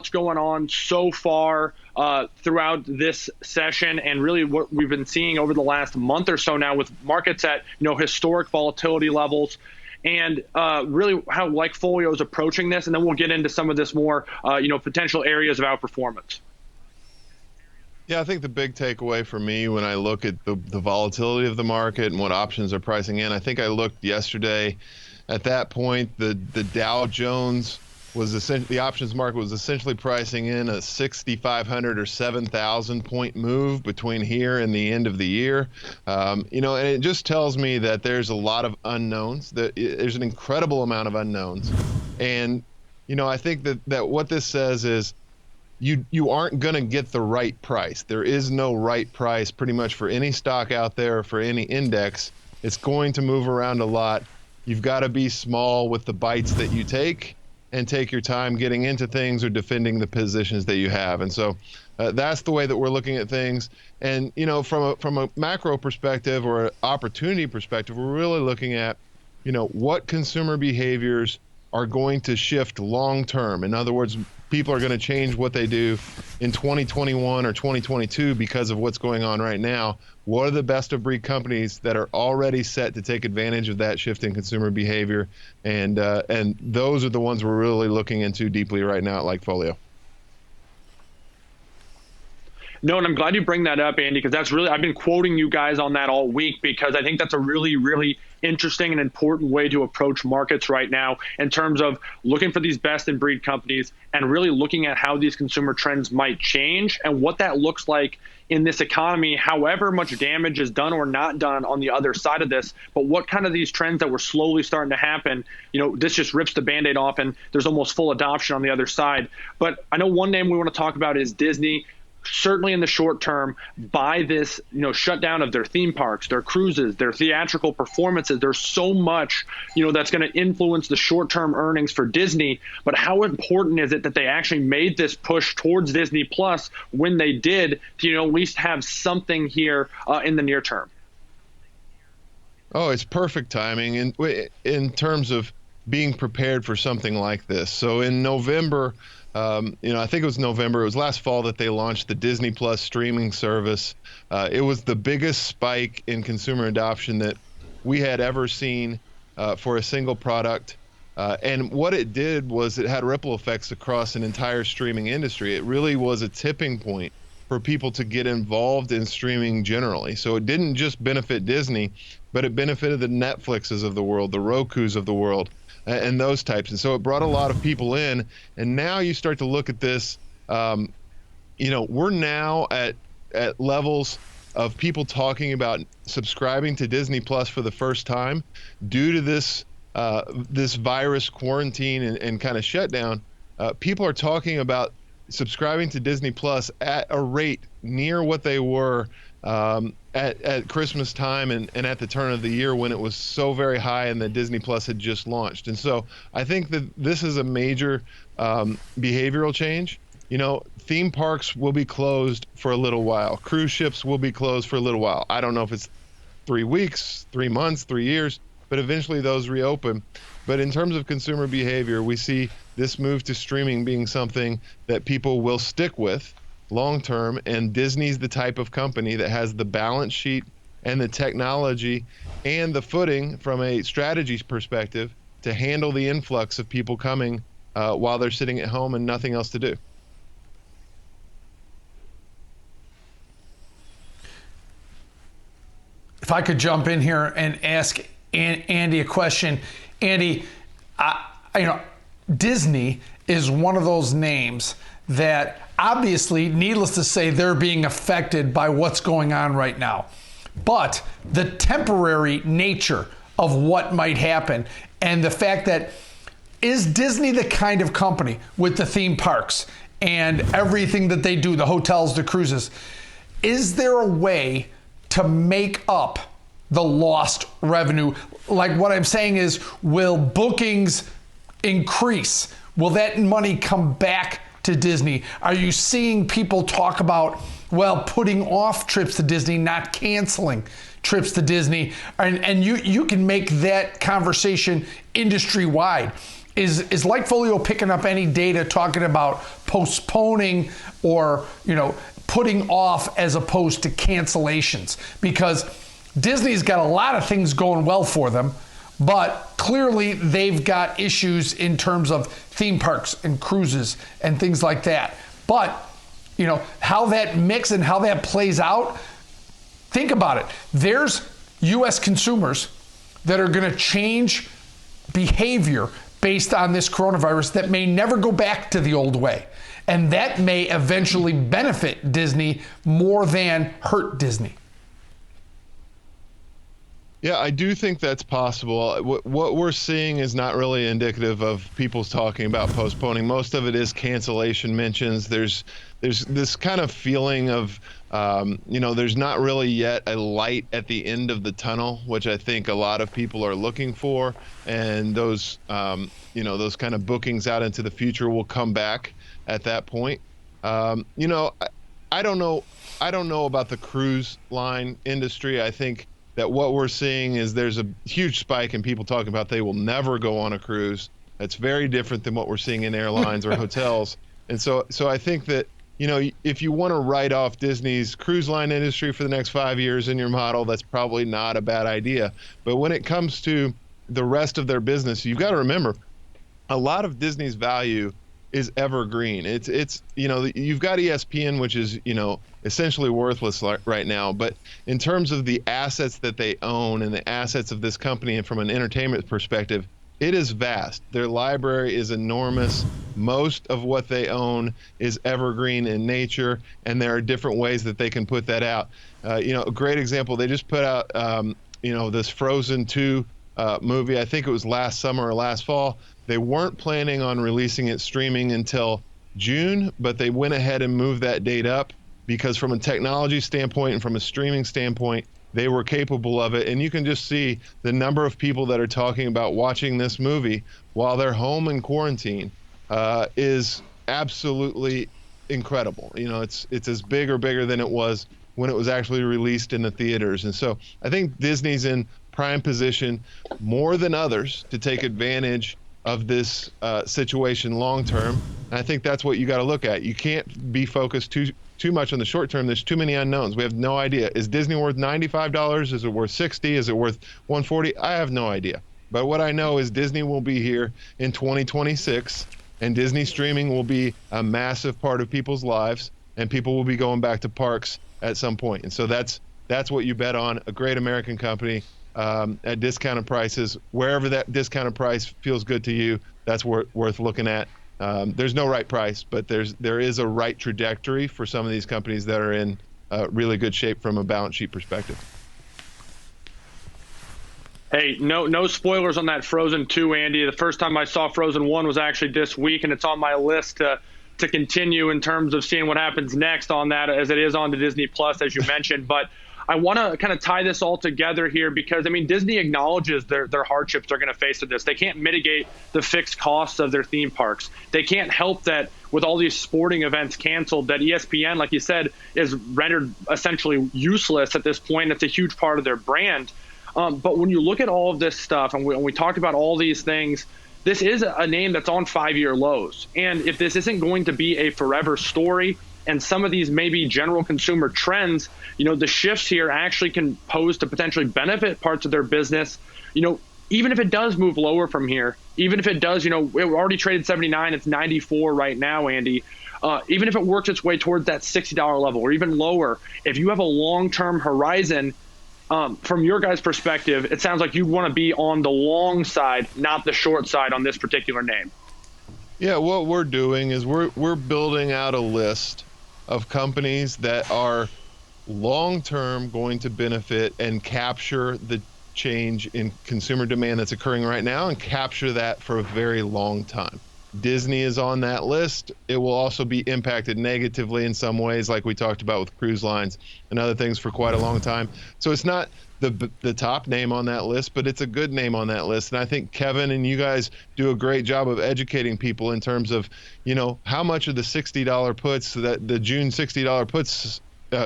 what's going on so far throughout this session, and really what we've been seeing over the last month or so now with markets at historic volatility levels, and really how LikeFolio is approaching this, and then we'll get into some of this more potential areas of outperformance. Yeah, I think the big takeaway for me when I look at the volatility of the market and what options are pricing in, I think I looked yesterday. At that point, the Dow Jones was the options market was essentially pricing in a 6,500 or 7,000 point move between here and the end of the year. And it just tells me that there's a lot of unknowns. There's an incredible amount of unknowns, and I think that what this says is you aren't going to get the right price. There is no right price pretty much for any stock out there or for any index. It's going to move around a lot. You've got to be small with the bites that you take and take your time getting into things or defending the positions that you have. And so that's the way that we're looking at things. And, from a macro perspective or an opportunity perspective, we're really looking at, what consumer behaviors are going to shift long term. In other words, people are going to change what they do in 2021 or 2022 because of what's going on right now. What are the best of breed companies that are already set to take advantage of that shift in consumer behavior? And those are the ones we're really looking into deeply right now at LikeFolio. No, and I'm glad you bring that up, Andy, because I've been quoting you guys on that all week, because I think that's a really, really interesting and important way to approach markets right now in terms of looking for these best in breed companies and really looking at how these consumer trends might change and what that looks like in this economy, however much damage is done or not done on the other side of this. But what kind of these trends that were slowly starting to happen, this just rips the Band-Aid off and there's almost full adoption on the other side. But I know one name we want to talk about is Disney. Certainly in the short term, by this shutdown of their theme parks, their cruises, their theatrical performances, there's so much that's going to influence the short-term earnings for Disney. But how important is it that they actually made this push towards Disney Plus when they did to at least have something here in the near term? Oh, it's perfect timing in terms of being prepared for something like this. So in November, I think it was November, it was last fall that they launched the Disney Plus streaming service. It was the biggest spike in consumer adoption that we had ever seen for a single product. And what it did was it had ripple effects across an entire streaming industry. It really was a tipping point for people to get involved in streaming generally. So it didn't just benefit Disney, but it benefited the Netflixes of the world, the Rokus of the world, and those types. And so it brought a lot of people in. And now you start to look at this, we're now at levels of people talking about subscribing to Disney Plus for the first time due to this virus quarantine and kind of shutdown. People are talking about subscribing to Disney Plus at a rate near what they were at Christmas time and at the turn of the year when it was so very high and the Disney Plus had just launched. And so I think that this is a major behavioral change. Theme parks will be closed for a little while. Cruise ships will be closed for a little while. I don't know if it's 3 weeks, 3 months, 3 years, but eventually those reopen. But in terms of consumer behavior, we see this move to streaming being something that people will stick with long term, and Disney's the type of company that has the balance sheet and the technology and the footing from a strategy perspective to handle the influx of people coming while they're sitting at home and nothing else to do. If I could jump in here and ask Andy a question. Andy, Disney is one of those names that obviously, needless to say, they're being affected by what's going on right now. But the temporary nature of what might happen and the fact that, is Disney the kind of company with the theme parks and everything that they do, the hotels, the cruises, is there a way to make up the lost revenue? Like, what I'm saying is, will bookings increase? Will that money come back to Disney? Are you seeing people talk about, putting off trips to Disney, not canceling trips to Disney? And you can make that conversation industry-wide. is LikeFolio picking up any data talking about postponing or, putting off as opposed to cancellations? Because Disney's got a lot of things going well for them, but clearly they've got issues in terms of theme parks and cruises and things like that. But, how that mix and how that plays out, think about it. There's U.S. consumers that are going to change behavior based on this coronavirus that may never go back to the old way. And that may eventually benefit Disney more than hurt Disney. Yeah, I do think that's possible. What we're seeing is not really indicative of people talking about postponing. Most of it is cancellation mentions. There's this kind of feeling of, there's not really yet a light at the end of the tunnel, which I think a lot of people are looking for. And those, those kind of bookings out into the future will come back at that point. I don't know about the cruise line industry. I think that what we're seeing is there's a huge spike in people talking about they will never go on a cruise. That's very different than what we're seeing in airlines or hotels. And so I think that, if you want to write off Disney's cruise line industry for the next 5 years in your model, that's probably not a bad idea. But when it comes to the rest of their business, you've got to remember, a lot of Disney's value is evergreen. It's you've got ESPN, which is essentially worthless right now, but in terms of the assets that they own and the assets of this company, and from an entertainment perspective, it is vast. Their library is enormous. Most of what they own is evergreen in nature, and there are different ways that they can put that out. A great example, they just put out this Frozen 2 movie. I think it was last summer or last fall. They weren't planning on releasing it streaming until June, but they went ahead and moved that date up because from a technology standpoint and from a streaming standpoint, they were capable of it. And you can just see the number of people that are talking about watching this movie while they're home in quarantine is absolutely incredible. It's as big or bigger than it was when it was actually released in the theaters. And so I think Disney's in prime position more than others to take advantage of this situation long term. And I think that's what you got to look at. You can't be focused too much on the short term. There's too many unknowns. We have no idea. Is Disney worth $95? Is it worth $60? Is it worth $140? I have no idea. But what I know is Disney will be here in 2026, and Disney streaming will be a massive part of people's lives, and people will be going back to parks at some point. And so that's what you bet on. A great American company at discounted prices. Wherever that discounted price feels good to you, that's worth looking at. There's no right price, but there is a right trajectory for some of these companies that are in really good shape from a balance sheet perspective. Hey, no spoilers on that Frozen 2, Andy. The first time I saw Frozen 1 was actually this week, and it's on my list to continue in terms of seeing what happens next on that, as it is on the Disney Plus, as you mentioned. But I want to kind of tie this all together here because, Disney acknowledges their hardships they're going to face with this. They can't mitigate the fixed costs of their theme parks. They can't help that with all these sporting events canceled, that ESPN, like you said, is rendered essentially useless at this point. It's a huge part of their brand. But when you look at all of this stuff, and we talked about all these things, this is a name that's on 5-year lows. And if this isn't going to be a forever story, and some of these maybe general consumer trends, the shifts here actually can pose to potentially benefit parts of their business. Even if it does move lower from here, even if it does, it already traded 79, it's 94 right now, Andy. Even if it works its way towards that $60 level or even lower, if you have a long-term horizon, from your guys' perspective, it sounds like you want to be on the long side, not the short side on this particular name. Yeah, what we're doing is we're building out a list of companies that are long-term going to benefit and capture the change in consumer demand that's occurring right now and capture that for a very long time. Disney is on that list. It will also be impacted negatively in some ways, like we talked about with cruise lines and other things for quite a long time. So it's not the top name on that list, but it's a good name on that list. And I think Kevin and you guys do a great job of educating people in terms of, how much of the $60 puts, that the June $60 puts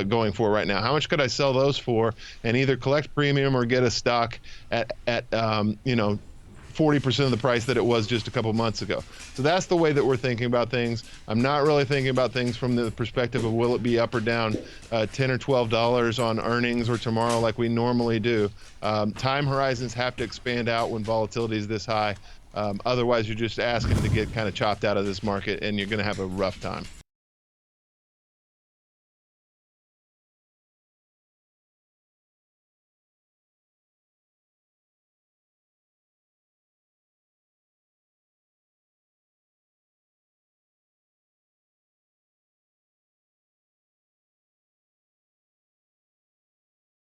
going for right now. How much could I sell those for and either collect premium or get a stock at 40% of the price that it was just a couple months ago. So that's the way that we're thinking about things. I'm not really thinking about things from the perspective of will it be up or down $10 or $12 on earnings or tomorrow like we normally do. Time horizons have to expand out when volatility is this high. Otherwise, you're just asking to get kind of chopped out of this market, and you're going to have a rough time.